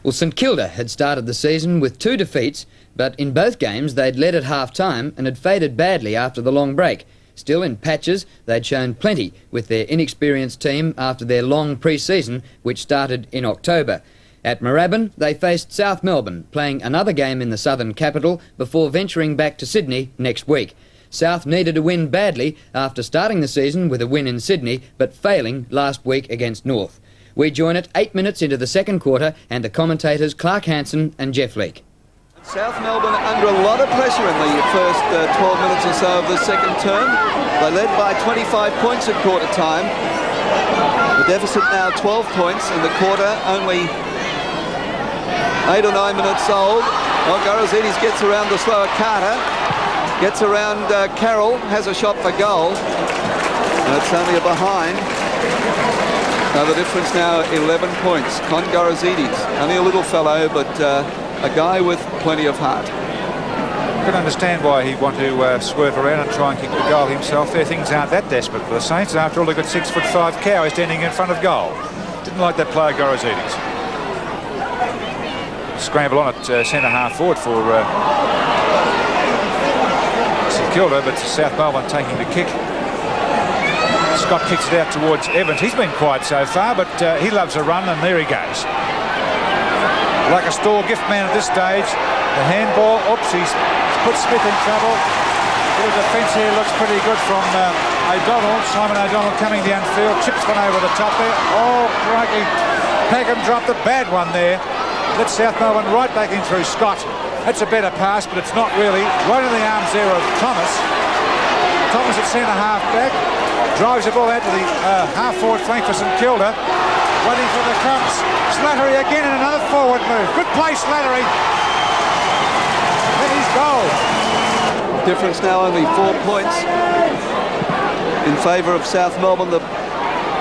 Well, St Kilda had started the season with 2 defeats, but in both games they'd led at half-time and had faded badly after the long break. Still, in patches, they'd shown plenty with their inexperienced team after their long pre-season, which started in October. At Moorabbin, they faced South Melbourne, playing another game in the southern capital before venturing back to Sydney next week. South needed a win badly after starting the season with a win in Sydney, but failing last week against North. We join it 8 minutes into the second quarter, and the commentators Clark Hansen and Jeff Leake. South Melbourne under a lot of pressure in the first 12 minutes or so of the second term. They led by 25 points at quarter time. The deficit now 12 points in the quarter, only 8 or 9 minutes old. Well, Gorozides gets around the slower Carter, gets around Carroll, has a shot for goal. And it's only a behind. So the difference now 11 points. Con Gorozides, only a little fellow, but a guy with plenty of heart. I can understand why he'd want to swerve around and try and kick the goal himself there. Things aren't that desperate for the Saints. After all, they've got 6'5" cow standing in front of goal. Didn't like that player, Gorozides. Scramble on at centre-half forward for St Kilda, but South Melbourne taking the kick. Scott kicks it out towards Evans. He's been quiet so far, but he loves a run, and there he goes. Like a store gift man at this stage. The handball. Oops, he's put Smith in trouble. The defence here looks pretty good from O'Donnell. Simon O'Donnell coming downfield. Chips one over the top there. Oh, crikey. Packham dropped a bad one there. Let South Melbourne right back in through Scott. That's a better pass, but it's not really. Right in the arms there of Thomas. Thomas at centre-half back. Drives the ball out to the half-forward flank for St Kilda. Waiting for the crumbs. Slattery again in another forward move. Good play, Slattery. That is goal. Difference now only 4 points in favour of South Melbourne. The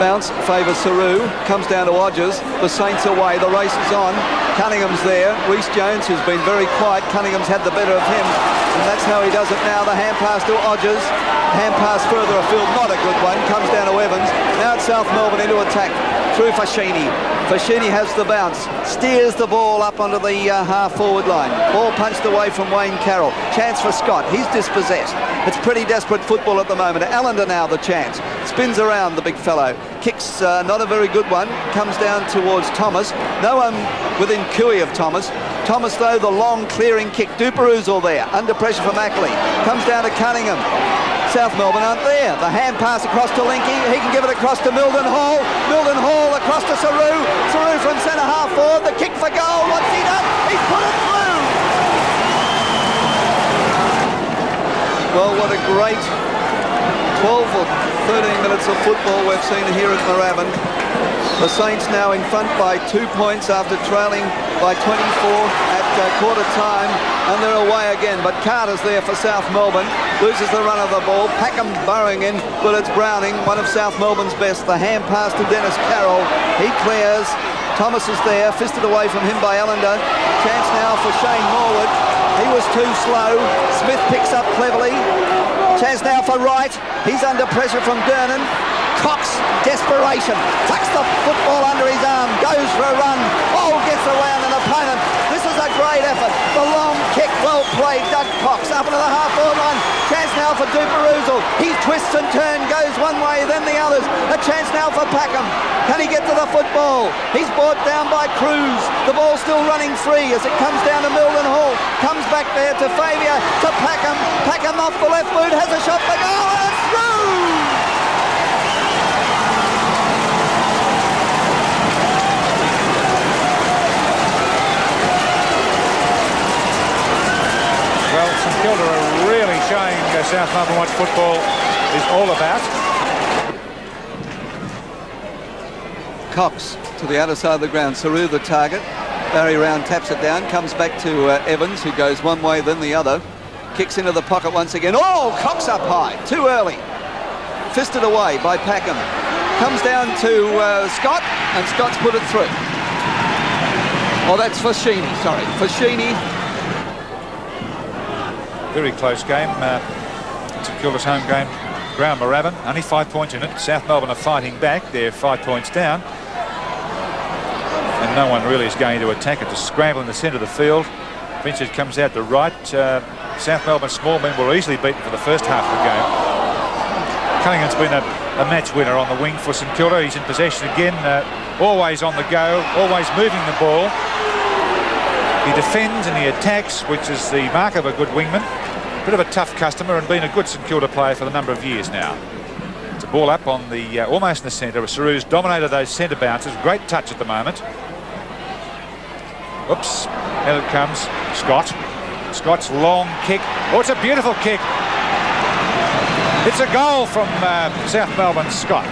bounce favours Saru. Comes down to Odgers. The Saints away. The race is on. Cunningham's there. Rhys-Jones, who's been very quiet. Cunningham's had the better of him. And that's how he does it now. The hand pass to Odgers. Hand pass further afield. Not a good one. Comes down to Evans. Now it's South Melbourne into attack. Through Fashini. Fashini has the bounce. Steers the ball up onto the half-forward line. Ball punched away from Wayne Carroll. Chance for Scott. He's dispossessed. It's pretty desperate football at the moment. Allender now the chance. Spins around the big fellow. Kicks not a very good one. Comes down towards Thomas. No one within cooey of Thomas. Thomas, though, the long clearing kick. Duperuzal there. Under pressure from Ackley. Comes down to Cunningham. South Melbourne aren't there. The hand pass across to Linky. He can give it across to Milden Hall. Milden Hall across to Saru. Saru from centre-half forward. The kick for goal. What's he done? He's put it through. Well, what a great 12 or 13 minutes of football we've seen here at Moorabbin. The Saints now in front by 2 points after trailing by 24 at quarter time, and they're away again. But Carter's there for South Melbourne, loses the run of the ball. Packham burrowing in, but it's Browning, one of South Melbourne's best. The hand pass to Dennis Carroll. He clears. Thomas is there, fisted away from him by Allender. Chance now for Shane Morwood. He was too slow. Smith picks up cleverly. Chance now for Wright. He's under pressure from Dernan. Cox, desperation, tucks the football under his arm, goes for a run. Oh, gets around an opponent. This is a great effort. The long kick, well played, Doug Cox up into the half-forward line. Chance now for Duperuzal. He twists and turns, goes one way, then the others. A chance now for Packham. Can he get to the football? He's brought down by Cruz. The ball still running free as it comes down to Milden Hall. Comes back there to Favier, to Packham. Packham off the left boot, has a shot for goal, and it's through! Well, St Kilda are really showing South Melbourne what football is all about. Cox to the outer side of the ground. Saru the target. Barry Round taps it down. Comes back to Evans, who goes one way then the other. Kicks into the pocket once again. Oh, Cox up high. Too early. Fisted away by Packham. Comes down to Scott, and Scott's put it through. Oh, that's Fashini. Sorry. Fashini. Very close game. St Kilda's home game. Ground Moorabbin, only 5 points in it. South Melbourne are fighting back. They're 5 points down. And No one really is going to attack it. To scramble in the centre of the field. Vincent comes out to right. South Melbourne small men were easily beaten for the first half of the game. Cunningham's been a match winner on the wing for St Kilda. He's in possession again, always on the go, always moving the ball. He defends and he attacks, which is the mark of a good wingman. Bit of a tough customer and been a good St Kilda player for the number of years now. It's a ball up on the almost in the centre. Saru's dominated those centre bounces. Great touch at the moment. Oops, here it comes. Scott. Scott's long kick. Oh, it's a beautiful kick. It's a goal from South Melbourne Scott.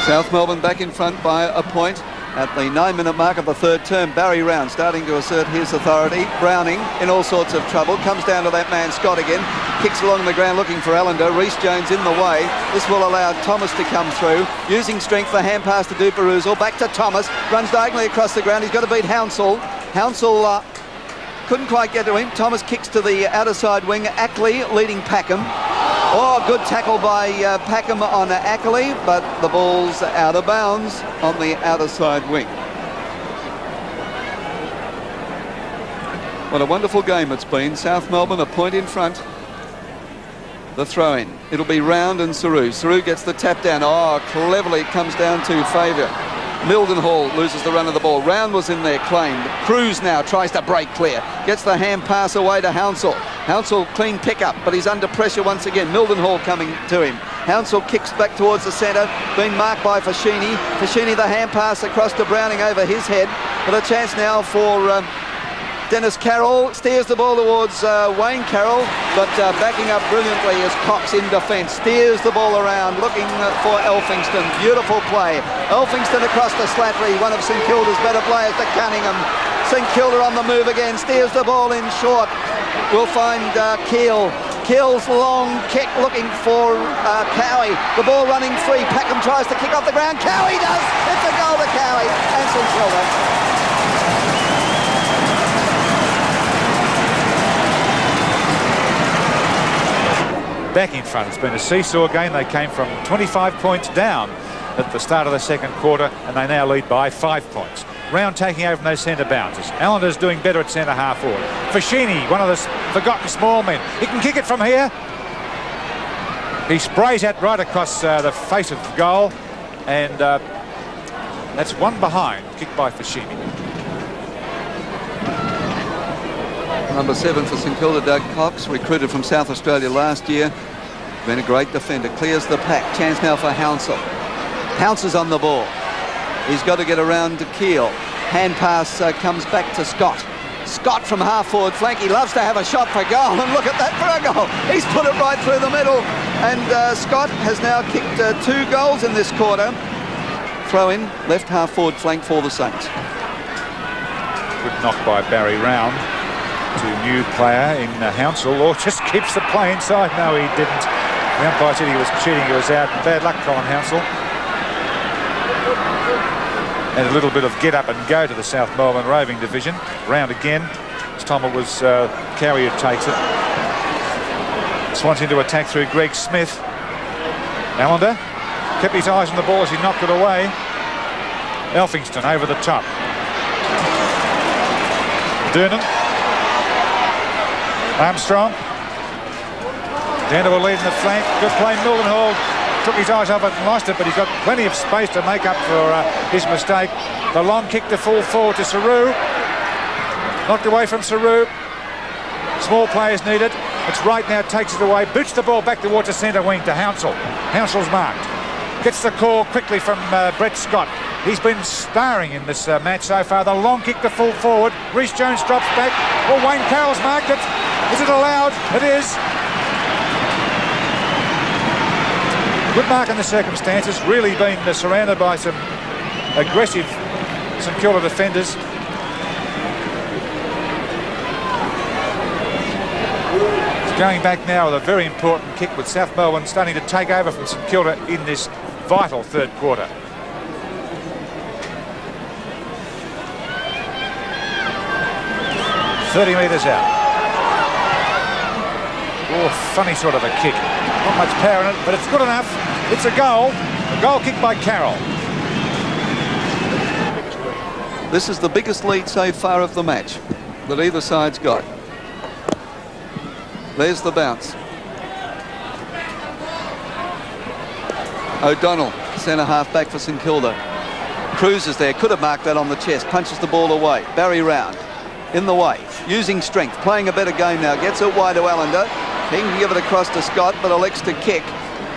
South Melbourne back in front by a point at the 9-minute mark of the third term. Barry Round starting to assert his authority. Browning in all sorts of trouble. Comes down to that man Scott again. Kicks along the ground looking for Allender. Rhys-Jones in the way. This will allow Thomas to come through. Using strength, the hand pass to Duperuzal. Back to Thomas. Runs diagonally across the ground. He's got to beat Hounsell. Hounsell couldn't quite get to him. Thomas kicks to the outer side wing. Ackley leading Packham. Oh, good tackle by Packham on Ackley, but the ball's out of bounds on the outer side wing. What a wonderful game it's been. South Melbourne a point in front. The throw-in. It'll be Round and Saru. Saru gets the tap down. Oh, cleverly it comes down to Favor. Mildenhall loses the run of the ball. Round was in there, claimed. Cruz now tries to break clear. Gets the hand pass away to Hounsell. Hounsell clean pickup, but he's under pressure once again. Mildenhall coming to him. Hounsell kicks back towards the centre, being marked by Fashini. Fashini the hand pass across to Browning over his head. But a chance now for Dennis Carroll. Steers the ball towards Wayne Carroll, but backing up brilliantly is Cox in defence. Steers the ball around, looking for Elphingston. Beautiful play. Elphingston across to Slattery, one of St Kilda's better players, to Cunningham. St Kilda on the move again. Steers the ball in short. We'll find Keel. Keel's long kick looking for Cowie. The ball running free. Packham tries to kick off the ground. Cowie does. It's a goal to Cowie and St Kilda. Back in front. It's been a seesaw game. They came from 25 points down at the start of the second quarter, and they now lead by 5 points. Round taking over from those centre bounces. Allender's doing better at centre half forward. Fashini, one of the forgotten small men. He can kick it from here. He sprays it right across the face of the goal, and that's one behind. Kicked by Fashini. Number 7 for St Kilda, Doug Cox, recruited from South Australia last year. Been a great defender. Clears the pack. Chance now for Hounsell. Pounces on the ball. He's got to get around to Keel. Hand pass comes back to Scott. Scott from half-forward flank. He loves to have a shot for goal, and look at that for a goal. He's put it right through the middle. And Scott has now kicked 2 goals in this quarter. Throw in, left half-forward flank for the Saints. Good knock by Barry Round to new player in Hounsell. Or just keeps the play inside. No, he didn't. The umpire said he was cheating. He was out. Bad luck, Colin Hounsell. And a little bit of get up and go to the South Melbourne Roving division. Round again. This time it was Cowie who takes it. Swans into attack through Greg Smith. Allender kept his eyes on the ball as he knocked it away. Elphingston over the top. Durnan. Armstrong. Down to a lead in the flank. Good play. Mildenhall took his eyes off it and lost it, but he's got plenty of space to make up for his mistake. The long kick to full forward to Saru. Knocked away from Saru. Small players needed. It's right now, takes it away. Boots the ball back towards the centre wing to Hounsell. Hounsell's marked. Gets the call quickly from Brett Scott. He's been starring in this match so far. The long kick to full forward. Rhys-Jones drops back. Oh, Wayne Carroll's marked it. Is it allowed? It is. Good mark in the circumstances. Really been surrounded by some aggressive St Kilda defenders. It's going back now with a very important kick, with South Melbourne starting to take over from St Kilda in this vital third quarter. "30 metres out. Oh, funny sort of a kick. Not much power in it, but it's good enough. It's a goal kick by Carroll. This is the biggest lead so far of the match that either side's got. There's the bounce. O'Donnell, centre half back for St Kilda. Cruises there, could have marked that on the chest, punches the ball away. Barry Round in the way, using strength, playing a better game now. Gets it wide to Allender. He can give it across to Scott, but elects to kick.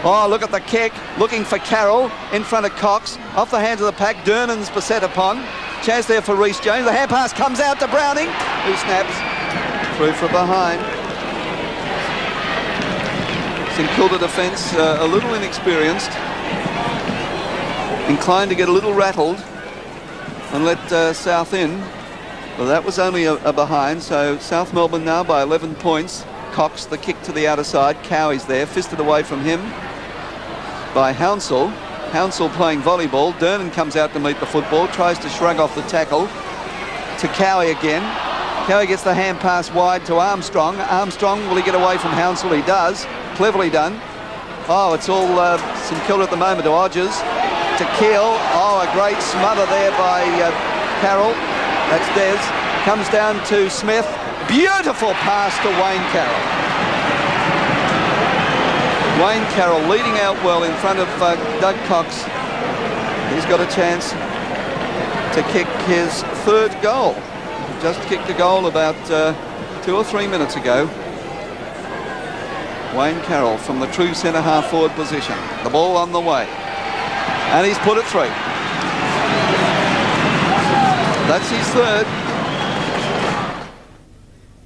Oh, look at the kick, looking for Carroll in front of Cox. Off the hands of the pack, Durnan's beset upon. Chance there for Rhys-Jones. The hand pass comes out to Browning, who snaps through from behind. St Kilda defence a little inexperienced, inclined to get a little rattled and let South in. Well, that was only a behind, so South Melbourne now by 11 points. Cox, the kick to the outer side. Cowie's there, fisted away from him by Hounsell. Hounsell playing volleyball. Durnan comes out to meet the football, tries to shrug off the tackle to Cowie again. Cowie gets the hand pass wide to Armstrong. Armstrong, will he get away from Hounsell? He does. Cleverly done. Oh, it's all St Kilda at the moment to Odgers. To Keel. Oh, a great smother there by Carroll. That's Des. Comes down to Smith. Beautiful pass to Wayne Carroll. Wayne Carroll leading out well in front of Doug Cox. He's got a chance to kick his third goal. He just kicked a goal about 2 or 3 minutes ago. Wayne Carroll from the true centre half forward position. The ball on the way. And he's put it through. That's his third.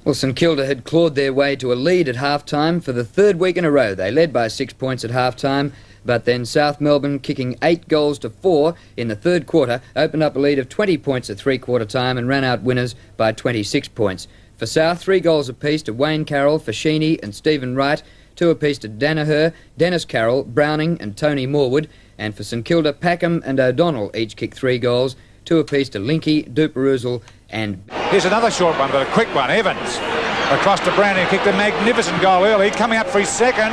Well, St Kilda had clawed their way to a lead at half-time for the third week in a row. They led by 6 points at half-time, but then South Melbourne, kicking 8 goals to 4 in the third quarter, opened up a lead of 20 points at three-quarter time and ran out winners by 26 points. For South, 3 goals apiece to Wayne Carroll, Fashini and Stephen Wright, 2 apiece to Danaher, Dennis Carroll, Browning and Tony Morwood, and for St Kilda, Packham and O'Donnell each kicked 3 goals, 2 apiece to Linky, Duperuzal and... Here's another short one, but a quick one. Evans across to Browning, who kicked a magnificent goal early, coming up for his second.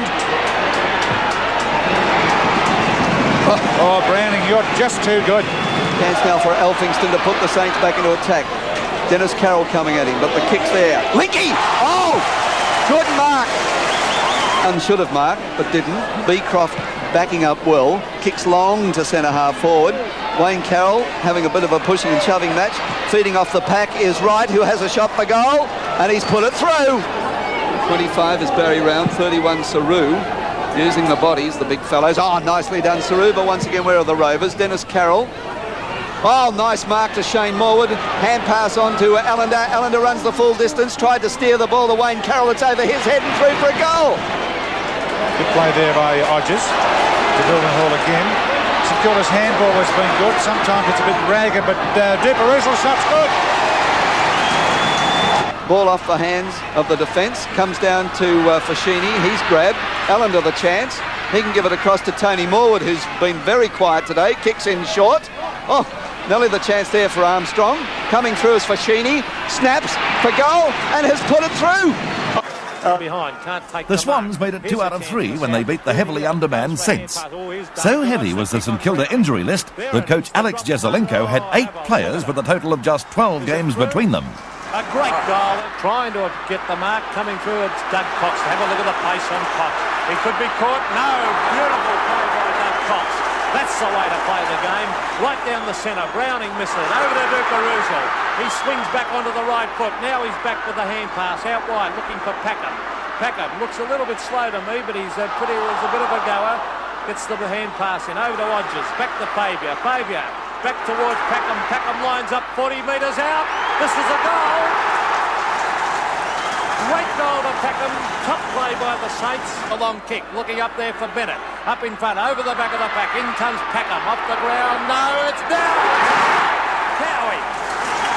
Oh, Browning, you're just too good. Chance now for Elphingston to put the Saints back into attack. Dennis Carroll coming at him, but the kick's there. Linky! Oh! Good mark! And should have marked, but didn't. Beecroft backing up well. Kicks long to centre half forward. Wayne Carroll having a bit of a pushing and shoving match. Feeding off the pack is Wright, who has a shot for goal, and he's put it through. 25 is Barry Round, 31 Saru. Using the bodies, the big fellows. Oh, nicely done, Saru, but once again, where are the Rovers? Dennis Carroll. Oh, nice mark to Shane Morwood. Hand pass on to Allender. Allender runs the full distance, tried to steer the ball to Wayne Carroll. It's over his head and through for a goal. Good play there by Odgers to Mildenhall again. St Kilda's handball has been good. Sometimes it's a bit ragged, but Duperuzal shot's good. Ball off the hands of the defence. Comes down to Fashini. He's grabbed. Allender the chance. He can give it across to Tony Morwood, who's been very quiet today. Kicks in short. Oh, nearly the chance there for Armstrong. Coming through is Fashini. Snaps for goal and has put it through. Behind. Can't take the Swans made it 2 out of 3 when they beat the heavily undermanned Saints. So heavy was the St Kilda injury list that coach Alex Jezelenko had 8 players with a total of just 12 games between them. A great goal, trying to get the mark, coming through. It's Doug Cox. Have a look at the pace on Cox. He could be caught. No, beautiful play by Doug Cox. That's the way to play the game. Right down the centre. Browning missed it. Over to Duperuzal. He swings back onto the right foot. Now he's back with the hand pass out wide, looking for Packham. Packham looks a little bit slow to me, but he's a bit of a goer. Gets the hand pass in. Over to Odgers. Back to Fabian. Fabian back towards Packham. Packham lines up 40 metres out. This is a goal. Great goal to Packham. Top play by the Saints. A long kick. Looking up there for Bennett. Up in front. Over the back of the pack. In comes Packham. Off the ground. No, it's down. Cowie.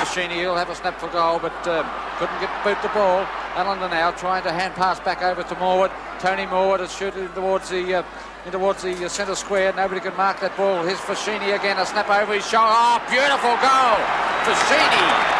Sheeny, he'll have a snap for goal, but couldn't boot the ball. Allender now trying to hand pass back over to Morwood. Tony Morwood is shooting towards the centre square. Nobody can mark that ball. Here's Fashini again. A snap over his shoulder. Oh, beautiful goal. Fashini.